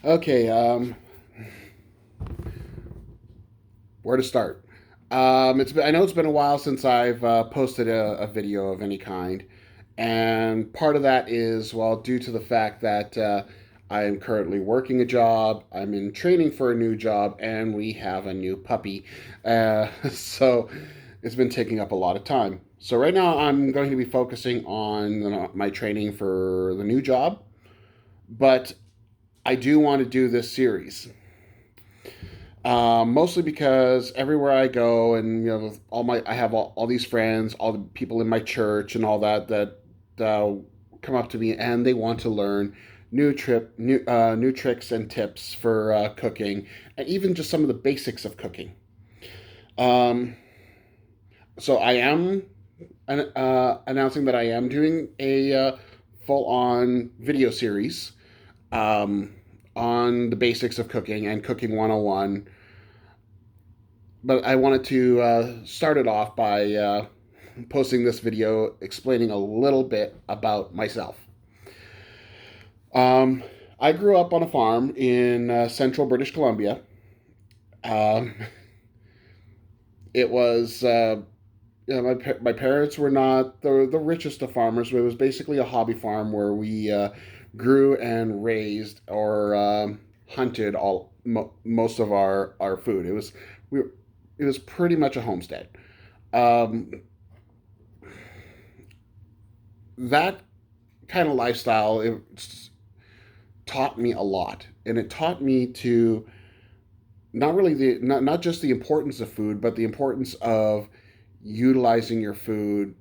Okay, where to start? I know it's been a while since I've posted a video of any kind, and part of that is due to the fact that I am currently working a job, I'm in training for a new job, and we have a new puppy, so it's been taking up a lot of time. So right now I'm going to be focusing on my training for the new job, but I do want to do this series. Mostly because everywhere I go, and I have all these friends, all the people in my church, and all that uh, come up to me, and they want to learn new tricks and tips for cooking, and even just some of the basics of cooking. Um, so I am announcing that I am doing a full on video series um, on the basics of cooking and cooking 101. But I wanted to start it off by posting this video explaining a little bit about myself. Um, I grew up on a farm in central British Columbia. Um, it was my parents were not the richest of farmers, but it was basically a hobby farm where we grew and raised or hunted most of our food. We it was pretty much a homestead. Um, that kind of lifestyle taught me a lot, and it taught me to not just the importance of food, but the importance of utilizing your food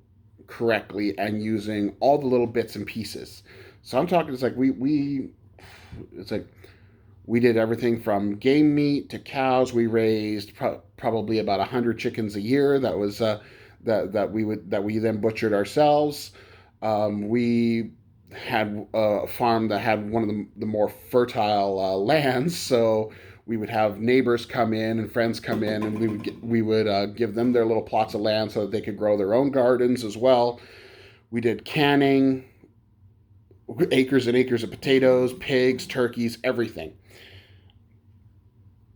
correctly and using all the little bits and pieces. So I'm talking, it's like we did everything from game meat to cows. We raised probably about 100 chickens a year. That we then butchered ourselves. We had a farm that had one of the more fertile lands, so we would have neighbors come in and friends come in, and we would give them their little plots of land so that they could grow their own gardens as well. We did canning, acres and acres of potatoes, pigs, turkeys, everything.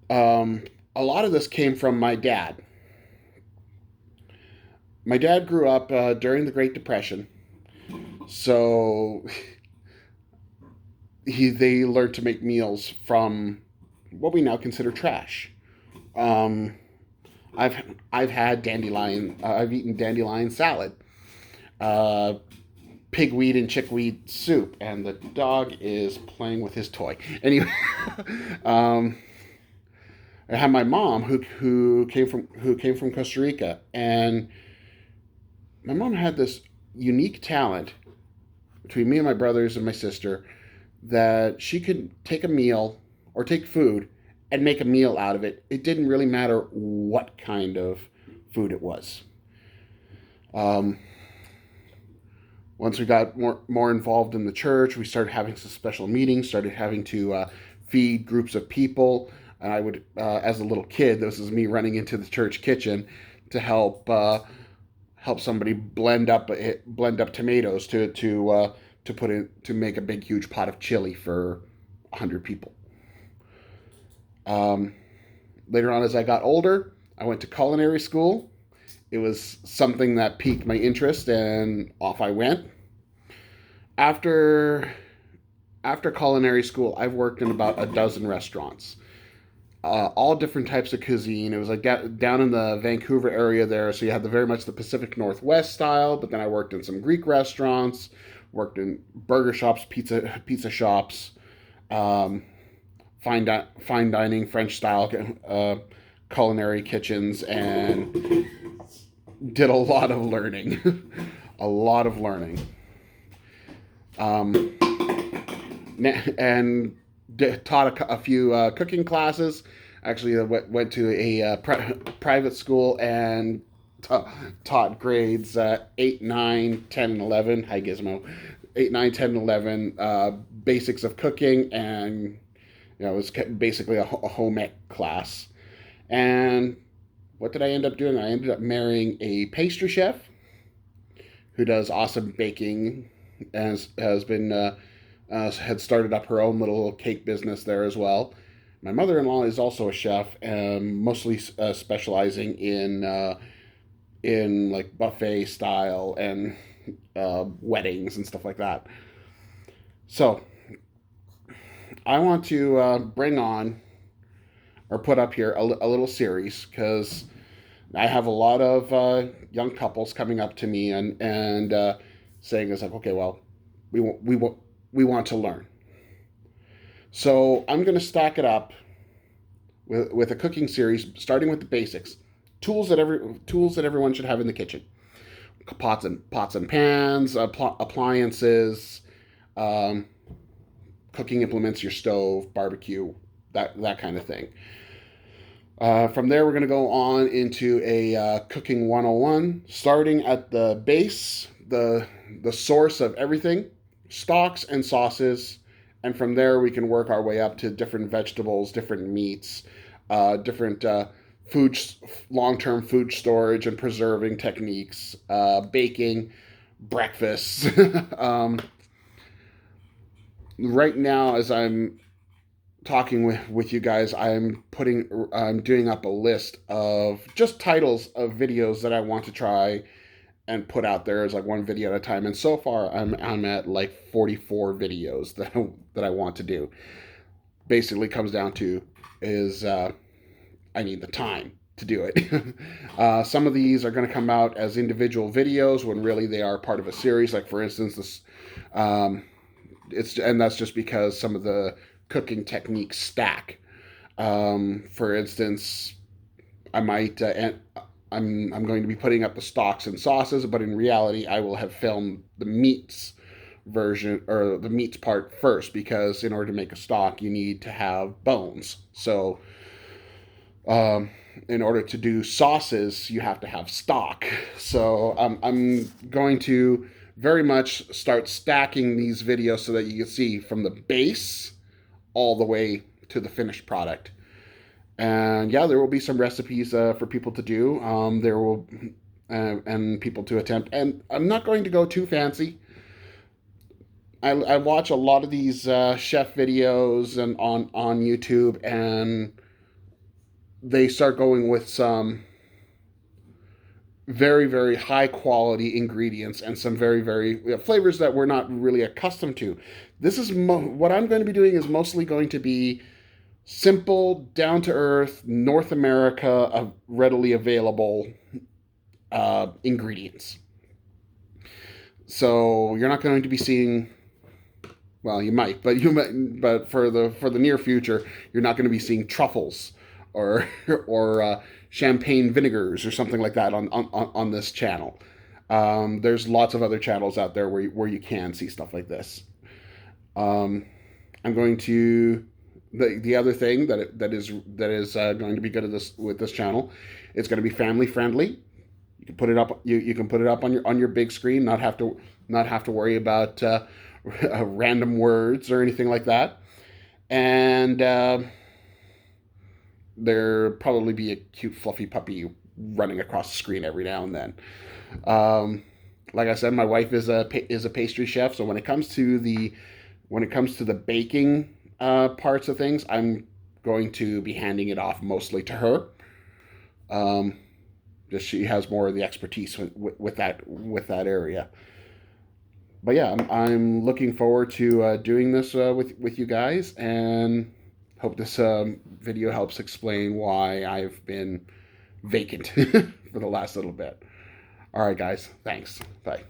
Um, a lot of this came from my dad. My dad grew up during the Great Depression, so they learned to make meals from what we now consider trash. Um, I've I've had dandelion. I've eaten dandelion salad, uh, pigweed and chickweed soup, and the dog is playing with his toy. Anyway, um, I had my mom who came from Costa Rica, and my mom had this unique talent between me and my brothers and my sister that she could take a meal or take food and make a meal out of it. It didn't really matter what kind of food it was. Um, Once we got more involved in the church, we started having some special meetings, started having to feed groups of people. And I would, as a little kid, this is me running into the church kitchen to help somebody blend up tomatoes to put in to make a big huge pot of chili for 100 people. Um, Later on, as I got older, I went to culinary school. It was something that piqued my interest, and off I went. After after culinary school, I've worked in about a dozen restaurants, all different types of cuisine. It was like down in the Vancouver area there, so you had the very much the Pacific Northwest style. But then I worked in some Greek restaurants, worked in burger shops, pizza shops, um, fine dining, French style culinary kitchens, and did a lot of learning, a lot of learning, um, and taught a few cooking classes. Actually, I went to a private school and taught grades 8, 9, 10, and 11. Hi, Gizmo. 8, 9, 10, and 11 basics of cooking, and it was basically a home ec class. And what did I end up doing? I ended up marrying a pastry chef who does awesome baking, and has been had started up her own little cake business there as well. My mother-in-law is also a chef, and mostly specializing in like buffet style and weddings and stuff like that. So I want to bring on or put up here a little series because I have a lot of young couples coming up to me and saying it's like, okay, well, we want to learn. So I'm going to stack it up with a cooking series, starting with the basics, tools that everyone should have in the kitchen, pots and pans, appliances, um, cooking implements, your stove, barbecue, that kind of thing. From there, we're going to go on into a cooking 101, starting at the base, the source of everything, stocks and sauces, and from there we can work our way up to different vegetables, different meats, different food, long-term food storage and preserving techniques, baking, breakfast. Right now, as I'm talking with you guys, I'm doing up a list of just titles of videos that I want to try and put out there as like one video at a time. And so far, I'm at like 44 videos that I want to do. Basically, comes down to is I need the time to do it. Some of these are going to come out as individual videos when really they are part of a series. Like for instance, this and that's just because some of the cooking techniques stack. For instance, I might I'm going to be putting up the stocks and sauces, but in reality, I will have filmed the meats version or the meats part first because in order to make a stock, you need to have bones. So, in order to do sauces, you have to have stock. So, I'm going to very much start stacking these videos so that you can see from the base all the way to the finished product. And yeah, there will be some recipes for people to do. There will and people to attempt. And I'm not going to go too fancy. I watch a lot of these chef videos and on YouTube, and they start going with some very very high quality ingredients and some very very flavors that we're not really accustomed to. This is what I'm going to be doing is mostly going to be simple, down to earth, North America readily available ingredients. So you're not going to be seeing. Well, you might, but for the near future, you're not going to be seeing truffles or or champagne vinegars or something like that on this channel. There's lots of other channels out there where you can see stuff like this. I'm going to the other thing that is going to be good at with this channel. It's going to be family friendly. You can put it up. You can put it up on your big screen. Not have to worry about random words or anything like that. And there probably be a cute fluffy puppy running across the screen every now and then. Like I said, my wife is a pastry chef, so when it comes to the baking parts of things, I'm going to be handing it off mostly to her. Just she has more of the expertise with that area. But yeah, I'm looking forward to doing this with you guys, and hope this video helps explain why I've been vacant for the last little bit. All right, guys. Thanks. Bye.